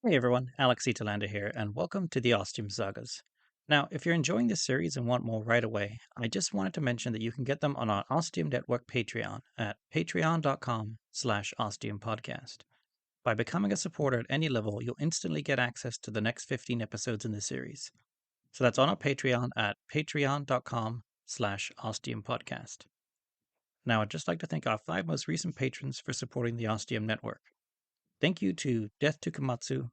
Hey everyone, Alex Telander here, and welcome to the Ostium Sagas. Now, if you're enjoying this series and want more right away, I just wanted to mention that you can get them on our Ostium Network Patreon at patreon.com/ostiumpodcast. By becoming a supporter at any level, you'll instantly get access to the next 15 episodes in the series. So that's on our Patreon at patreon.com/ostiumpodcast. Now, I'd just like to thank our 5 most recent patrons for supporting the Ostium Network. Thank you to Death to Komatsu,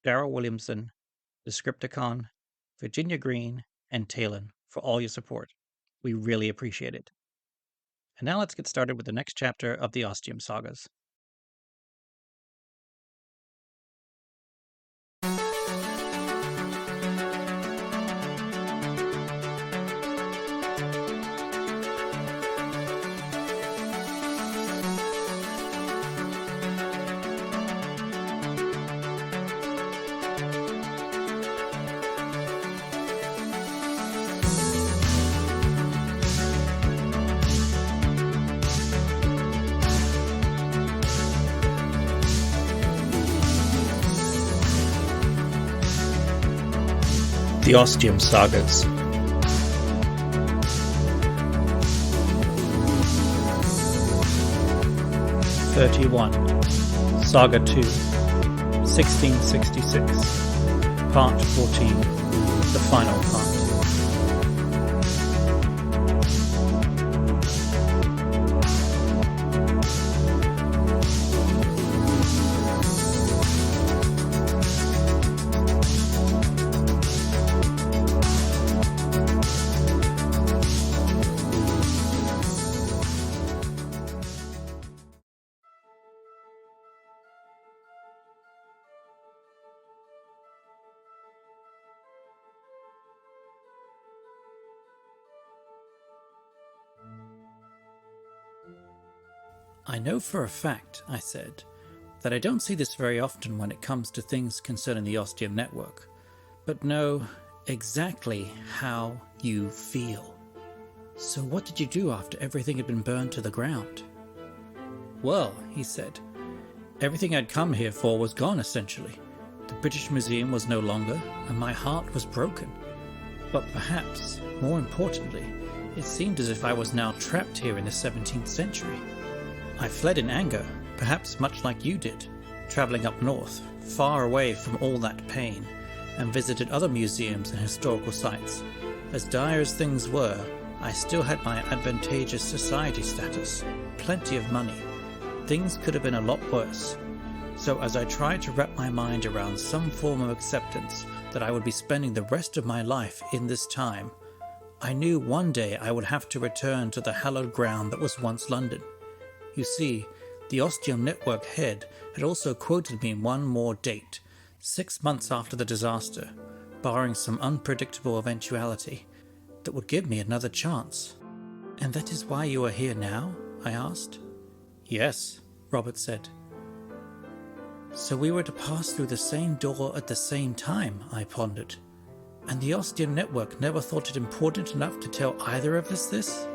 Daryl Williamson, Descripticon, Virginia Green, and Talon for all your support. We really appreciate it. And now let's get started with the next chapter of the Ostium Sagas. The Ostium Sagas. Saga 2, 1666, Part 14, the final part. I know for a fact, I said, that I don't see this very often when it comes to things concerning the Ostium Network, but know exactly how you feel. So what did you do after everything had been burned to the ground? Well, he said, everything I'd come here for was gone essentially. The British Museum was no longer, and my heart was broken. But perhaps, more importantly, it seemed as if I was now trapped here in the 17th century. I fled in anger, perhaps much like you did, travelling up north, far away from all that pain, and visited other museums and historical sites. As dire as things were, I still had my advantageous society status, plenty of money. Things could have been a lot worse. So as I tried to wrap my mind around some form of acceptance that I would be spending the rest of my life in this time, I knew one day I would have to return to the hallowed ground that was once London. You see, the Ostium Network head had also quoted me one more date, 6 months after the disaster, barring some unpredictable eventuality, that would give me another chance. And that is why you are here now? I asked. Yes, Robert said. So we were to pass through the same door at the same time, I pondered. And the Ostium Network never thought it important enough to tell either of us this?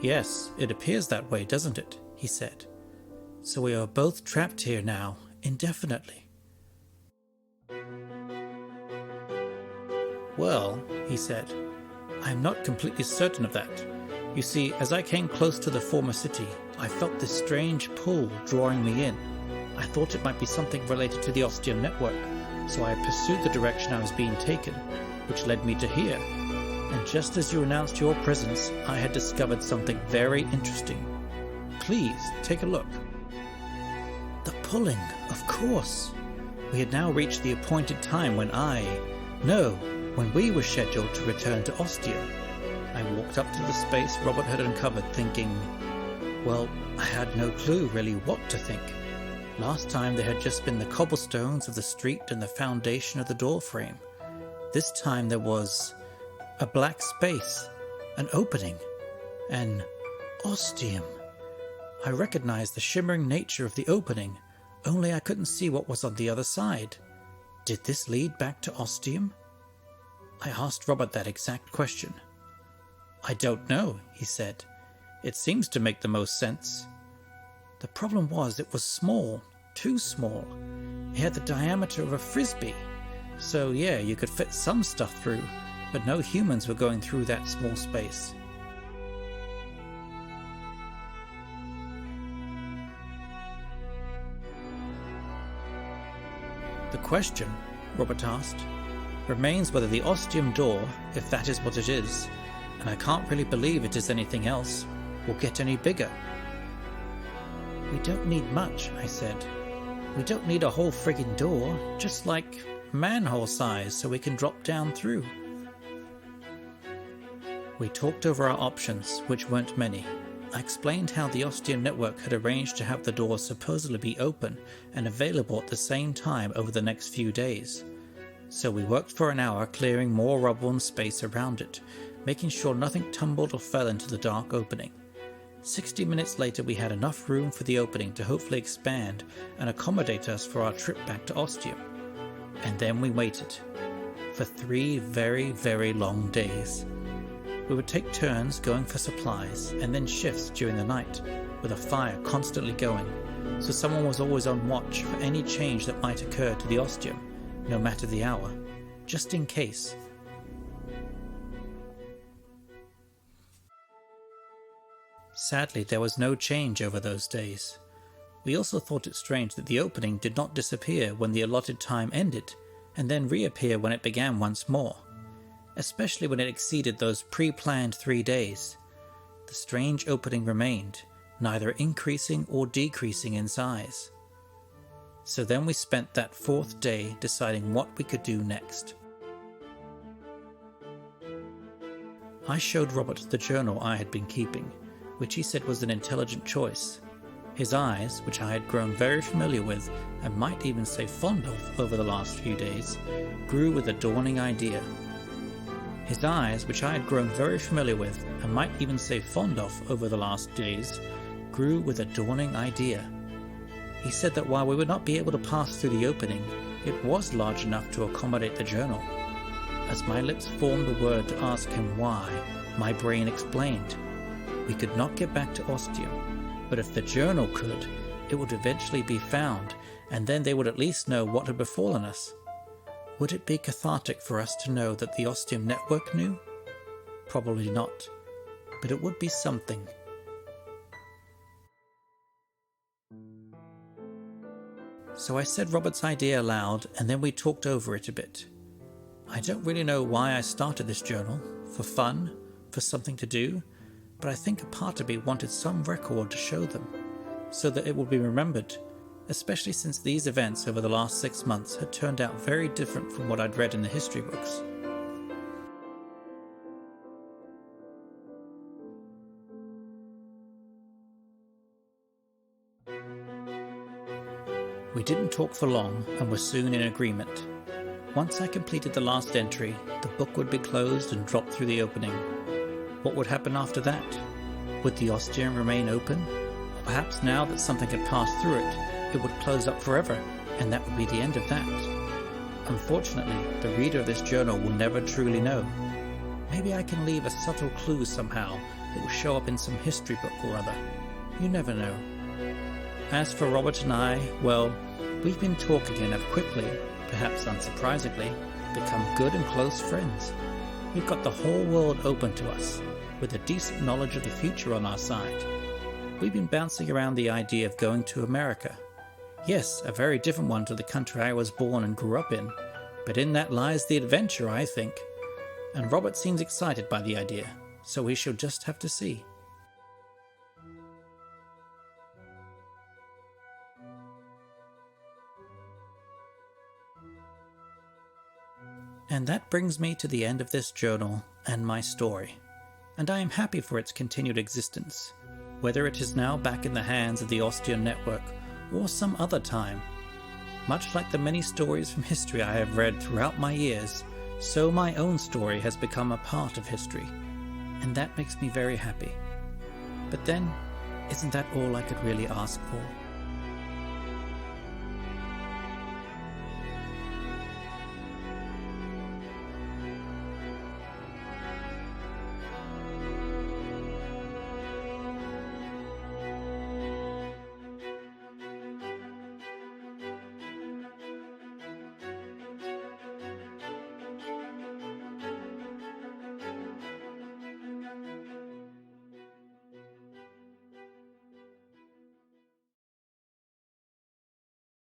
Yes, it appears that way, doesn't it? He said. So we are both trapped here now, indefinitely. Well, he said, I am not completely certain of that. You see, as I came close to the former city, I felt this strange pull drawing me in. I thought it might be something related to the Ostium Network, so I pursued the direction I was being taken, which led me to here. And just as you announced your presence, I had discovered something very interesting. Please, take a look. The pulling, of course. We had now reached the appointed time when when we were scheduled to return to Ostia. I walked up to the space Robert had uncovered thinking, well, I had no clue really what to think. Last time there had just been the cobblestones of the street and the foundation of the door frame. This time there was a black space, an opening, an Ostium. I recognized the shimmering nature of the opening, only I couldn't see what was on the other side. Did this lead back to Ostium? I asked Robert that exact question. I don't know, he said. It seems to make the most sense. The problem was it was small, too small. It had the diameter of a frisbee. So yeah, you could fit some stuff through, but no humans were going through that small space. The question, Robert asked, remains whether the Ostium door, if that is what it is, and I can't really believe it is anything else, will get any bigger. We don't need much, I said. We don't need a whole friggin' door, just like manhole size so we can drop down through. We talked over our options, which weren't many. I explained how the Ostium Network had arranged to have the door supposedly be open and available at the same time over the next few days. So we worked for an hour clearing more rubble and space around it, making sure nothing tumbled or fell into the dark opening. 60 minutes later we had enough room for the opening to hopefully expand and accommodate us for our trip back to Ostium. And then we waited. For 3 very, very long days. We would take turns going for supplies and then shifts during the night, with a fire constantly going, so someone was always on watch for any change that might occur to the Ostium, no matter the hour, just in case. Sadly, there was no change over those days. We also thought it strange that the opening did not disappear when the allotted time ended, and then reappear when it began once more, especially when it exceeded those pre-planned 3 days. The strange opening remained, neither increasing or decreasing in size. So then we spent that 4th day deciding what we could do next. I showed Robert the journal I had been keeping, which he said was an intelligent choice. His eyes, which I had grown very familiar with, and might even say fond of over the last few days, grew with a dawning idea. His eyes, which I had grown very familiar with, and might even say fond of over the last days, grew with a dawning idea. He said that while we would not be able to pass through the opening, it was large enough to accommodate the journal. As my lips formed the word to ask him why, my brain explained. We could not get back to Ostium, but if the journal could, it would eventually be found, and then they would at least know what had befallen us. Would it be cathartic for us to know that the Ostium Network knew? Probably not, but it would be something. So I said Robert's idea aloud, and then we talked over it a bit. I don't really know why I started this journal, for fun, for something to do, but I think a part of me wanted some record to show them, so that it would be remembered, especially since these events over the last 6 months had turned out very different from what I'd read in the history books. We didn't talk for long and were soon in agreement. Once I completed the last entry, the book would be closed and drop through the opening. What would happen after that? Would the Ostium remain open? Or perhaps now that something had passed through it, it would close up forever, and that would be the end of that. Unfortunately, the reader of this journal will never truly know. Maybe I can leave a subtle clue somehow that will show up in some history book or other. You never know. As for Robert and I, well, we've been talking and have quickly, perhaps unsurprisingly, become good and close friends. We've got the whole world open to us, with a decent knowledge of the future on our side. We've been bouncing around the idea of going to America. Yes, a very different one to the country I was born and grew up in, but in that lies the adventure, I think. And Robert seems excited by the idea, so we shall just have to see. And that brings me to the end of this journal and my story, and I am happy for its continued existence, whether it is now back in the hands of the Ostium Network or some other time. Much like the many stories from history I have read throughout my years, so my own story has become a part of history, and that makes me very happy. But then, isn't that all I could really ask for?